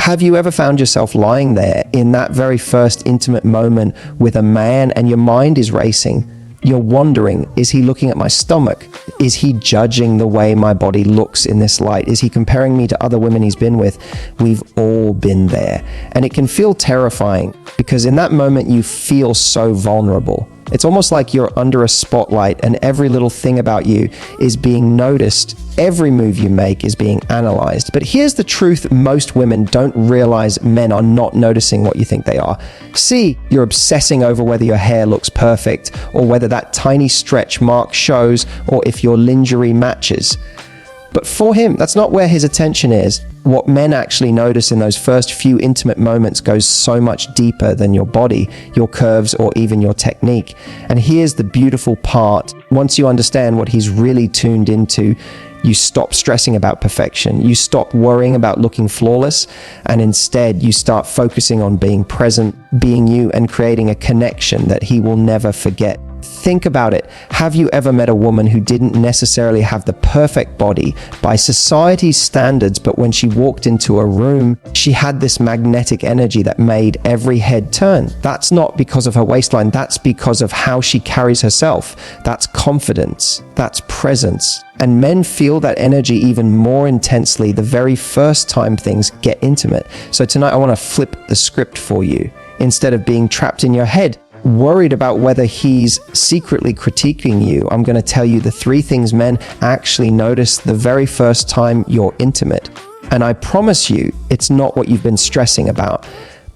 Have you ever found yourself lying there in that very first intimate moment with a man and your mind is racing? You're wondering, is he looking at my stomach? Is he judging the way my body looks in this light? Is he comparing me to other women he's been with? We've all been there. And it can feel terrifying because in that moment you feel so vulnerable. It's almost like you're under a spotlight and every little thing about you is being noticed. Every move you make is being analyzed. But here's the truth: most women don't realize men are not noticing what you think they are. See, you're obsessing over whether your hair looks perfect or whether that tiny stretch mark shows or if your lingerie matches. But for him, that's not where his attention is. What men actually notice in those first few intimate moments goes so much deeper than your body, your curves, or even your technique. And here's the beautiful part. Once you understand what he's really tuned into, you stop stressing about perfection. You stop worrying about looking flawless, and instead you start focusing on being present, being you, and creating a connection that he will never forget. Think about it. Have you ever met a woman who didn't necessarily have the perfect body by society's standards, but when she walked into a room, she had this magnetic energy that made every head turn? That's not because of her waistline. That's because of how she carries herself. That's confidence. That's presence. And men feel that energy even more intensely the very first time things get intimate. So tonight I want to flip the script for you. Instead of being trapped in your head, worried about whether he's secretly critiquing you, I'm going to tell you the 3 things men actually notice the very first time you're intimate. And I promise you, it's not what you've been stressing about.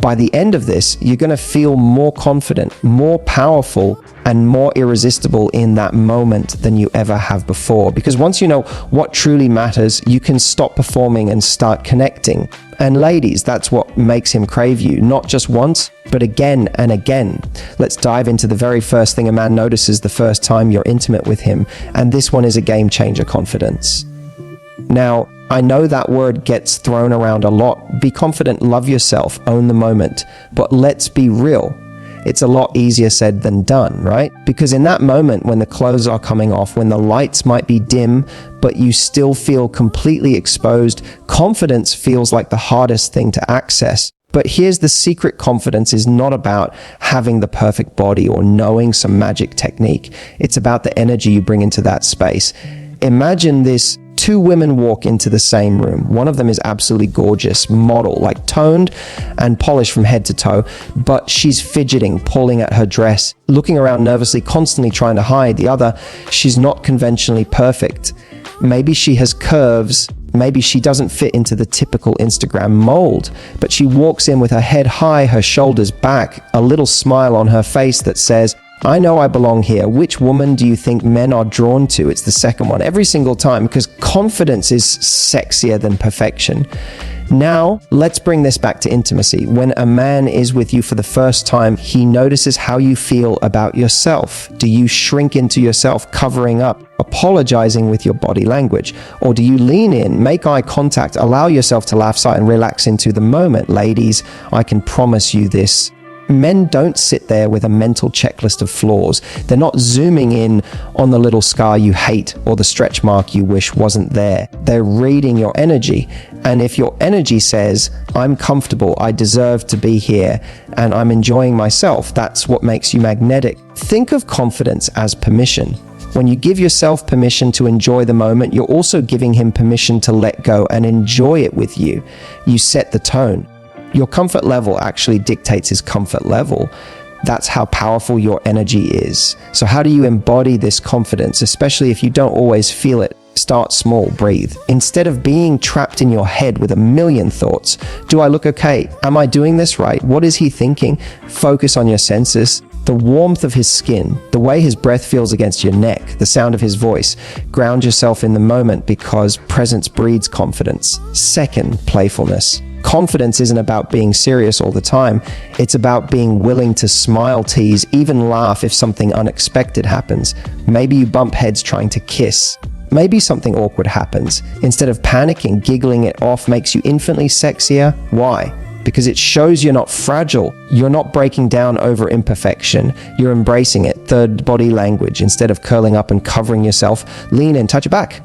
By the end of this, you're going to feel more confident, more powerful, and more irresistible in that moment than you ever have before. Because once you know what truly matters, you can stop performing and start connecting. And ladies, that's what makes him crave you, not just once, but again and again. Let's dive into the very first thing a man notices the first time you're intimate with him. And this one is a game changer: confidence. Now, I know that word gets thrown around a lot. Be confident, love yourself, own the moment. But let's be real. It's a lot easier said than done, right? Because in that moment when the clothes are coming off, when the lights might be dim, but you still feel completely exposed, confidence feels like the hardest thing to access. But here's the secret: confidence is not about having the perfect body or knowing some magic technique. It's about the energy you bring into that space. Imagine this: 2 women walk into the same room. One of them is absolutely gorgeous, model, like toned and polished from head to toe, but she's fidgeting, pulling at her dress, looking around nervously, constantly trying to hide. The other, she's not conventionally perfect. Maybe she has curves. Maybe she doesn't fit into the typical Instagram mold, but she walks in with her head high, her shoulders back, a little smile on her face that says, "I know I belong here." Which woman do you think men are drawn to? It's the second one every single time, because confidence is sexier than perfection. Now, let's bring this back to intimacy. When a man is with you for the first time, he notices how you feel about yourself. Do you shrink into yourself, covering up, apologizing with your body language? Or do you lean in, make eye contact, allow yourself to laugh and relax into the moment? Ladies, I can promise you this: men don't sit there with a mental checklist of flaws. They're not zooming in on the little scar you hate or the stretch mark you wish wasn't there. They're reading your energy. And if your energy says, "I'm comfortable, I deserve to be here, and I'm enjoying myself," that's what makes you magnetic. Think of confidence as permission. When you give yourself permission to enjoy the moment, you're also giving him permission to let go and enjoy it with you. You set the tone. Your comfort level actually dictates his comfort level. That's how powerful your energy is. So how do you embody this confidence, especially if you don't always feel it? Start small, breathe. Instead of being trapped in your head with a million thoughts, do I look okay? Am I doing this right? What is he thinking? Focus on your senses. The warmth of his skin, the way his breath feels against your neck, the sound of his voice. Ground yourself in the moment, because presence breeds confidence. Second, playfulness. Confidence isn't about being serious all the time. It's about being willing to smile, tease, even laugh if something unexpected happens. Maybe you bump heads trying to kiss. Maybe something awkward happens. Instead of panicking, giggling it off makes you infinitely sexier. Why? Because it shows you're not fragile. You're not breaking down over imperfection. You're embracing it. Third, body language. Instead of curling up and covering yourself, lean in, touch it back.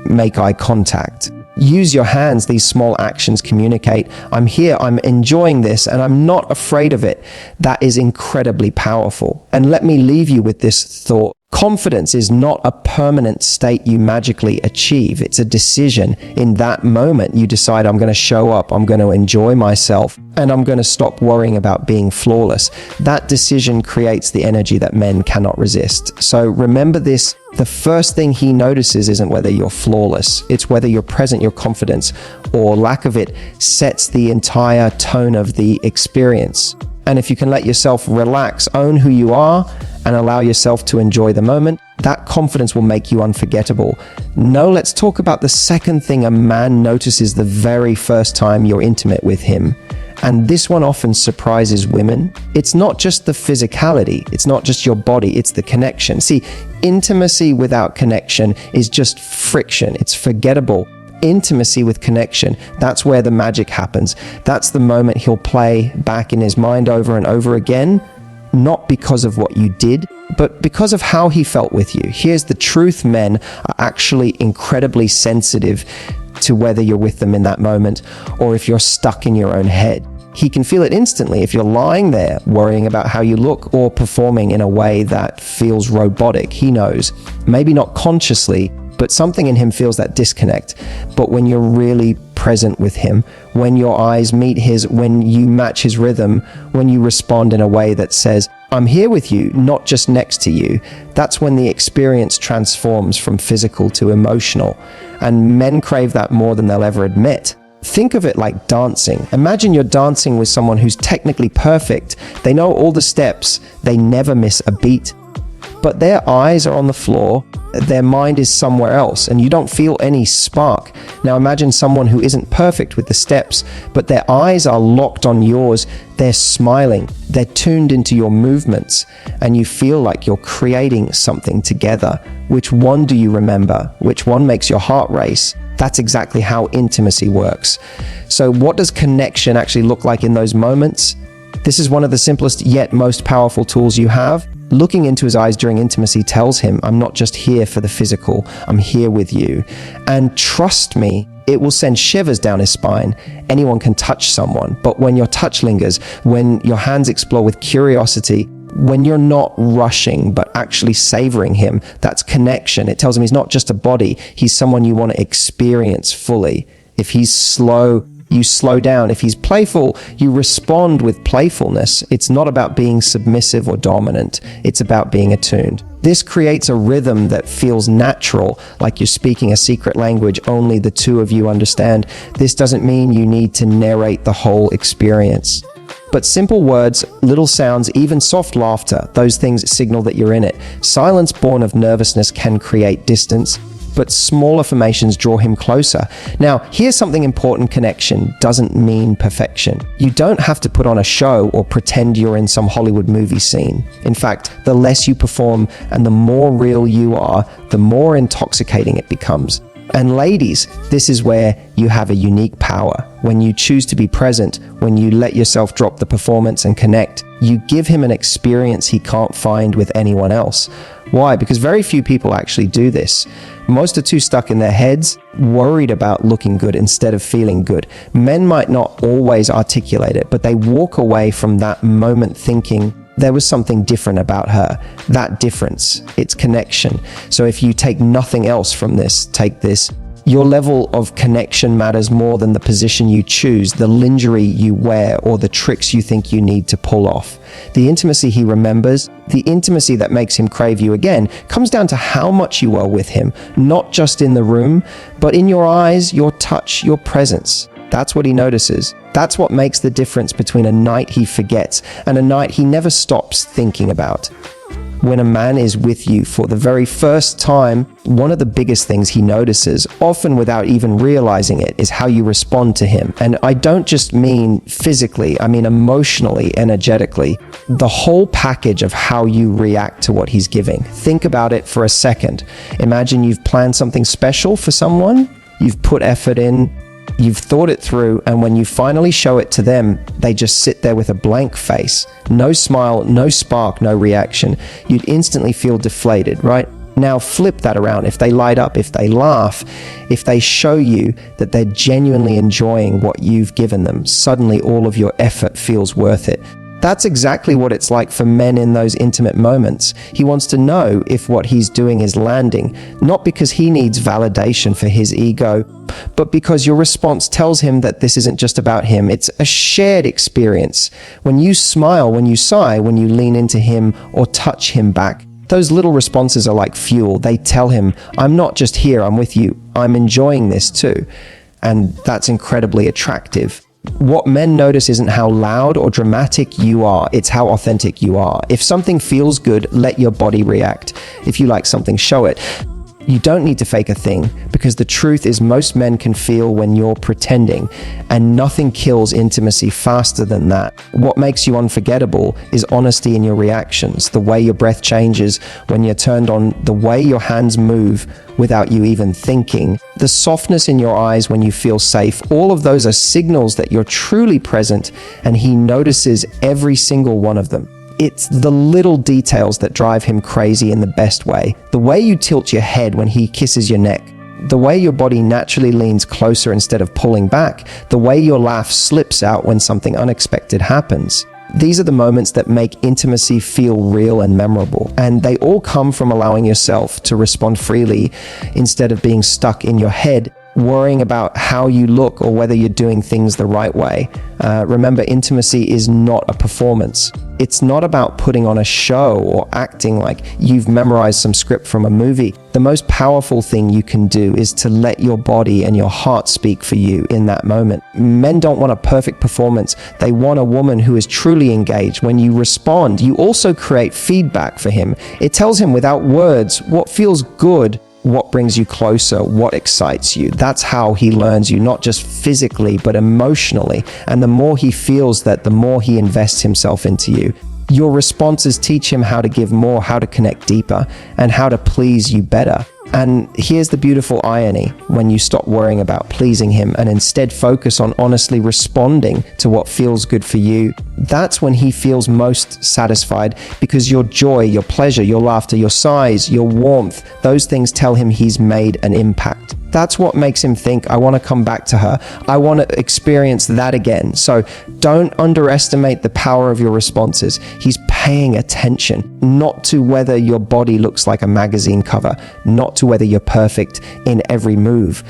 make eye contact. Use your hands. These small actions communicate, I'm here, I'm enjoying this, and I'm not afraid of it. That is incredibly powerful. And let me leave you with this thought. Confidence is not a permanent state you magically achieve. It's a decision. In that moment, you decide, I'm going to show up, I'm going to enjoy myself, and I'm going to stop worrying about being flawless. That decision creates the energy that men cannot resist. So remember this. The first thing he notices isn't whether you're flawless. It's whether you're present. Your confidence or lack of it sets the entire tone of the experience. And if you can let yourself relax, own who you are, and allow yourself to enjoy the moment, that confidence will make you unforgettable. Now let's talk about the second thing a man notices the very first time you're intimate with him. And this one often surprises women. It's not just the physicality, it's not just your body, it's the connection. See, intimacy without connection is just friction, it's forgettable. Intimacy with connection, that's where the magic happens. That's the moment he'll play back in his mind over and over again, not because of what you did, but because of how he felt with you. Here's the truth: men are actually incredibly sensitive to whether you're with them in that moment or if you're stuck in your own head. He can feel it instantly if you're lying there worrying about how you look or performing in a way that feels robotic. He knows, maybe not consciously, but something in him feels that disconnect. But when you're really present with him, when your eyes meet his, when you match his rhythm, when you respond in a way that says, I'm here with you, not just next to you, that's when the experience transforms from physical to emotional. And men crave that more than they'll ever admit. Think of it like dancing. Imagine you're dancing with someone who's technically perfect. They know all the steps. They never miss a beat. But their eyes are on the floor, their mind is somewhere else, and you don't feel any spark. Now imagine someone who isn't perfect with the steps, but their eyes are locked on yours. They're smiling, they're tuned into your movements, and you feel like you're creating something together. Which one do you remember? Which one makes your heart race? That's exactly how intimacy works. So what does connection actually look like in those moments? This is one of the simplest yet most powerful tools you have. Looking into his eyes during intimacy tells him, I'm not just here for the physical, I'm here with you. And trust me, it will send shivers down his spine. Anyone can touch someone, but when your touch lingers, when your hands explore with curiosity, when you're not rushing but actually savoring him, that's connection. It tells him he's not just a body, he's someone you want to experience fully. If he's slow, you slow down. If he's playful, you respond with playfulness. It's not about being submissive or dominant. It's about being attuned. This creates a rhythm that feels natural, like you're speaking a secret language only the two of you understand. This doesn't mean you need to narrate the whole experience. But simple words, little sounds, even soft laughter, those things signal that you're in it. Silence born of nervousness can create distance, but small affirmations draw him closer. Now, here's something important: connection doesn't mean perfection. You don't have to put on a show or pretend you're in some Hollywood movie scene. In fact, the less you perform and the more real you are, the more intoxicating it becomes. And ladies, this is where you have a unique power. When you choose to be present, when you let yourself drop the performance and connect, you give him an experience he can't find with anyone else. Why? Because very few people actually do this. Most are too stuck in their heads, worried about looking good instead of feeling good. Men might not always articulate it, but they walk away from that moment thinking, there was something different about her. That difference, it's connection. So if you take nothing else from this, take this. Your level of connection matters more than the position you choose, the lingerie you wear, or the tricks you think you need to pull off. The intimacy he remembers, the intimacy that makes him crave you again, comes down to how much you are with him, not just in the room, but in your eyes, your touch, your presence. That's what he notices. That's what makes the difference between a night he forgets and a night he never stops thinking about. When a man is with you for the very first time, one of the biggest things he notices, often without even realizing it, is how you respond to him. And I don't just mean physically, I mean emotionally, energetically. The whole package of how you react to what he's giving. Think about it for a second. Imagine you've planned something special for someone, you've put effort in, you've thought it through, and when you finally show it to them, they just sit there with a blank face. No smile, no spark, no reaction. You'd instantly feel deflated, right? Now flip that around. If they light up, if they laugh, if they show you that they're genuinely enjoying what you've given them, suddenly all of your effort feels worth it. That's exactly what it's like for men in those intimate moments. He wants to know if what he's doing is landing, not because he needs validation for his ego, but because your response tells him that this isn't just about him. It's a shared experience. When you smile, when you sigh, when you lean into him or touch him back, those little responses are like fuel. They tell him, I'm not just here, I'm with you. I'm enjoying this too. And that's incredibly attractive. What men notice isn't how loud or dramatic you are, it's how authentic you are. If something feels good, let your body react. If you like something, show it. You don't need to fake a thing, because the truth is most men can feel when you're pretending, and nothing kills intimacy faster than that. What makes you unforgettable is honesty in your reactions, the way your breath changes when you're turned on, the way your hands move without you even thinking, the softness in your eyes when you feel safe. All of those are signals that you're truly present, and he notices every single one of them. It's the little details that drive him crazy in the best way. The way you tilt your head when he kisses your neck. The way your body naturally leans closer instead of pulling back. The way your laugh slips out when something unexpected happens. These are the moments that make intimacy feel real and memorable. And they all come from allowing yourself to respond freely instead of being stuck in your head, worrying about how you look or whether you're doing things the right way. Remember, intimacy is not a performance. It's not about putting on a show or acting like you've memorized some script from a movie. The most powerful thing you can do is to let your body and your heart speak for you in that moment. Men don't want a perfect performance. They want a woman who is truly engaged. When you respond, you also create feedback for him. It tells him without words what feels good, what brings you closer, what excites you. That's how he learns you, not just physically, but emotionally. And the more he feels that, the more he invests himself into you. Your responses teach him how to give more, how to connect deeper, and how to please you better. And here's the beautiful irony: when you stop worrying about pleasing him and instead focus on honestly responding to what feels good for you, that's when he feels most satisfied, because your joy, your pleasure, your laughter, your sighs, your warmth, those things tell him he's made an impact. That's what makes him think, I want to come back to her. I want to experience that again. So don't underestimate the power of your responses. He's paying attention, not to whether your body looks like a magazine cover, not to whether you're perfect in every move,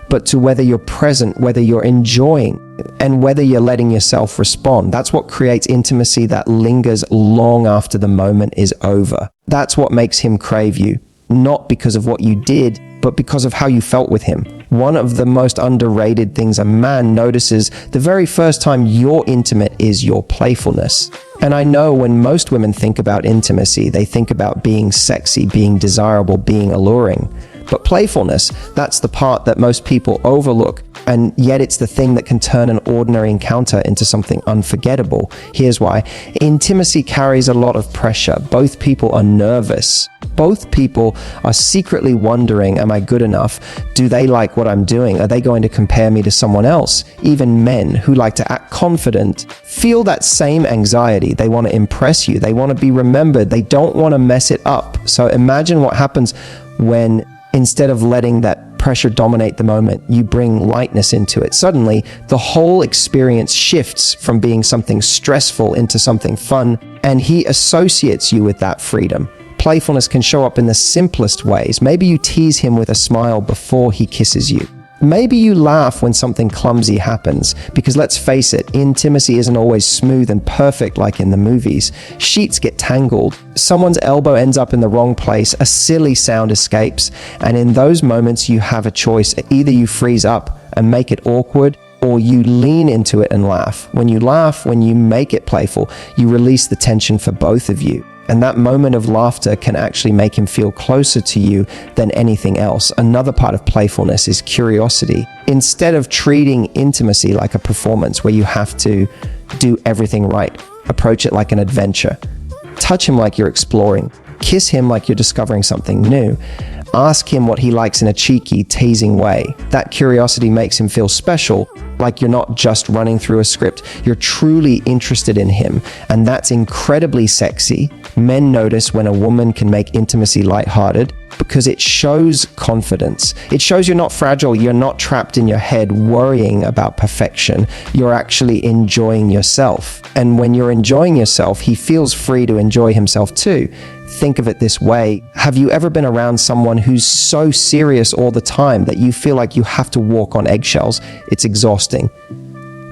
but to whether you're present, whether you're enjoying, and whether you're letting yourself respond. That's what creates intimacy that lingers long after the moment is over. That's what makes him crave you, not because of what you did, but because of how you felt with him. One of the most underrated things a man notices the very first time you're intimate is your playfulness. And I know when most women think about intimacy, they think about being sexy, being desirable, being alluring. But playfulness, that's the part that most people overlook, and yet it's the thing that can turn an ordinary encounter into something unforgettable. Here's why. Intimacy carries a lot of pressure. Both people are nervous. Both people are secretly wondering, am I good enough? Do they like what I'm doing? Are they going to compare me to someone else? Even men who like to act confident feel that same anxiety. They want to impress you. They want to be remembered. They don't want to mess it up. So imagine what happens when, instead of letting that pressure dominate the moment, you bring lightness into it. Suddenly, the whole experience shifts from being something stressful into something fun, and he associates you with that freedom. Playfulness can show up in the simplest ways. Maybe you tease him with a smile before he kisses you. Maybe you laugh when something clumsy happens, because let's face it, intimacy isn't always smooth and perfect like in the movies. Sheets get tangled, someone's elbow ends up in the wrong place, a silly sound escapes, and in those moments you have a choice. Either you freeze up and make it awkward, or you lean into it and laugh. When you laugh, when you make it playful, you release the tension for both of you. And that moment of laughter can actually make him feel closer to you than anything else. Another part of playfulness is curiosity. Instead of treating intimacy like a performance where you have to do everything right, approach it like an adventure. Touch him like you're exploring. Kiss him like you're discovering something new. Ask him what he likes in a cheeky, teasing way. That curiosity makes him feel special, like you're not just running through a script. You're truly interested in him, and that's incredibly sexy. Men notice when a woman can make intimacy lighthearted because it shows confidence. It shows you're not fragile, you're not trapped in your head worrying about perfection. You're actually enjoying yourself. And when you're enjoying yourself, he feels free to enjoy himself too. Think of it this way. Have you ever been around someone who's so serious all the time that you feel like you have to walk on eggshells? It's exhausting.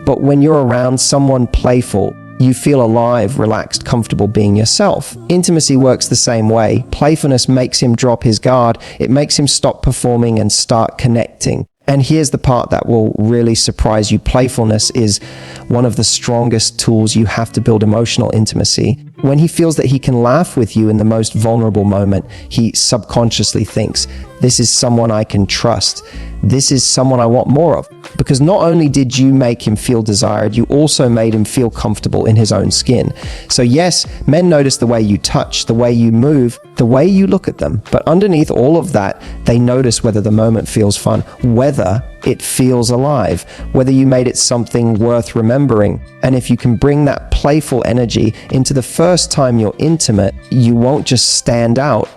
But when you're around someone playful, you feel alive, relaxed, comfortable being yourself. Intimacy works the same way. Playfulness makes him drop his guard. It makes him stop performing and start connecting. And here's the part that will really surprise you. Playfulness is one of the strongest tools you have to build emotional intimacy. When he feels that he can laugh with you in the most vulnerable moment, he subconsciously thinks, this is someone I can trust. This is someone I want more of. Because not only did you make him feel desired, you also made him feel comfortable in his own skin. So yes, men notice the way you touch, the way you move, the way you look at them. But underneath all of that, they notice whether the moment feels fun, whether it feels alive, whether you made it something worth remembering. And if you can bring that playful energy into the first time you're intimate, you won't just stand out.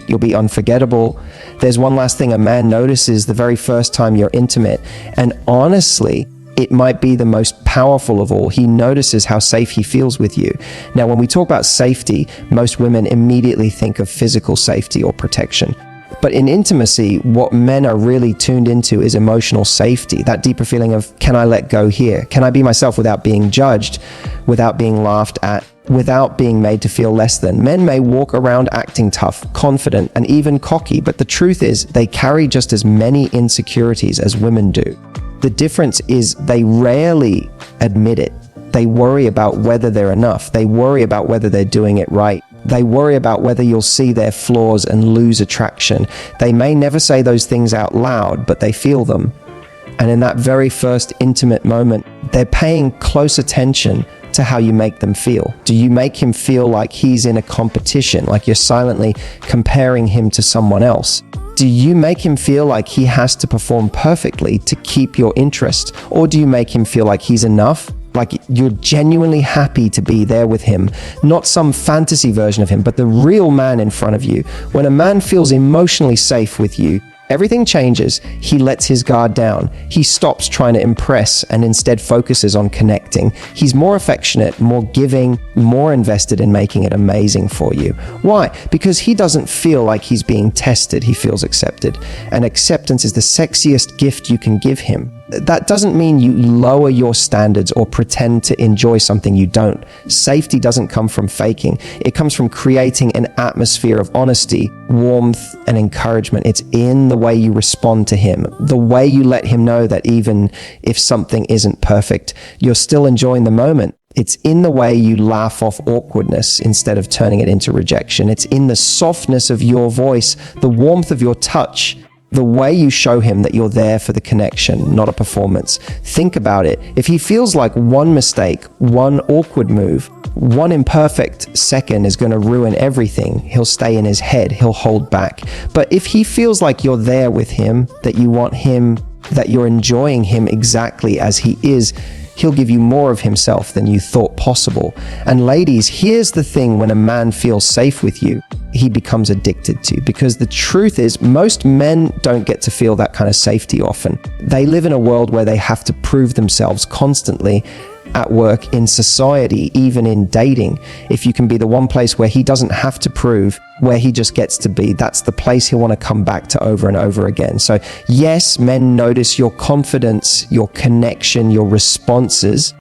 You'll be unforgettable. There's one last thing a man notices the very first time you're intimate. And honestly, it might be the most powerful of all. He notices how safe he feels with you. Now, when we talk about safety, most women immediately think of physical safety or protection. But in intimacy, what men are really tuned into is emotional safety, that deeper feeling of, can I let go here? Can I be myself without being judged, without being laughed at, without being made to feel less than? Men may walk around acting tough, confident, and even cocky, but the truth is they carry just as many insecurities as women do. The difference is they rarely admit it. They worry about whether they're enough. They worry about whether they're doing it right. They worry about whether you'll see their flaws and lose attraction. They may never say those things out loud, but they feel them. And in that very first intimate moment, they're paying close attention to how you make them feel. Do you make him feel like he's in a competition, like you're silently comparing him to someone else? Do you make him feel like he has to perform perfectly to keep your interest? Or do you make him feel like he's enough? Like you're genuinely happy to be there with him, not some fantasy version of him, but the real man in front of you. When a man feels emotionally safe with you, everything changes. He lets his guard down. He stops trying to impress and instead focuses on connecting. He's more affectionate, more giving, more invested in making it amazing for you. Why? Because he doesn't feel like he's being tested. He feels accepted. And acceptance is the sexiest gift you can give him. That doesn't mean you lower your standards or pretend to enjoy something you don't. Safety doesn't come from faking. It comes from creating an atmosphere of honesty, warmth, and encouragement. It's in the way you respond to him, the way you let him know that even if something isn't perfect, you're still enjoying the moment. It's in the way you laugh off awkwardness instead of turning it into rejection. It's in the softness of your voice, the warmth of your touch, the way you show him that you're there for the connection, not a performance. Think about it. If he feels like one mistake, one awkward move, one imperfect second is going to ruin everything, he'll stay in his head, he'll hold back. But if he feels like you're there with him, that you want him, that you're enjoying him exactly as he is, he'll give you more of himself than you thought possible. And ladies, here's the thing: when a man feels safe with you, he becomes addicted to you. Because the truth is, most men don't get to feel that kind of safety often. They live in a world where they have to prove themselves constantly, at work, in society, even in dating. If you can be the one place where he doesn't have to prove, where he just gets to be, that's the place he'll want to come back to over and over again. So yes, men notice your confidence, your connection, your responses,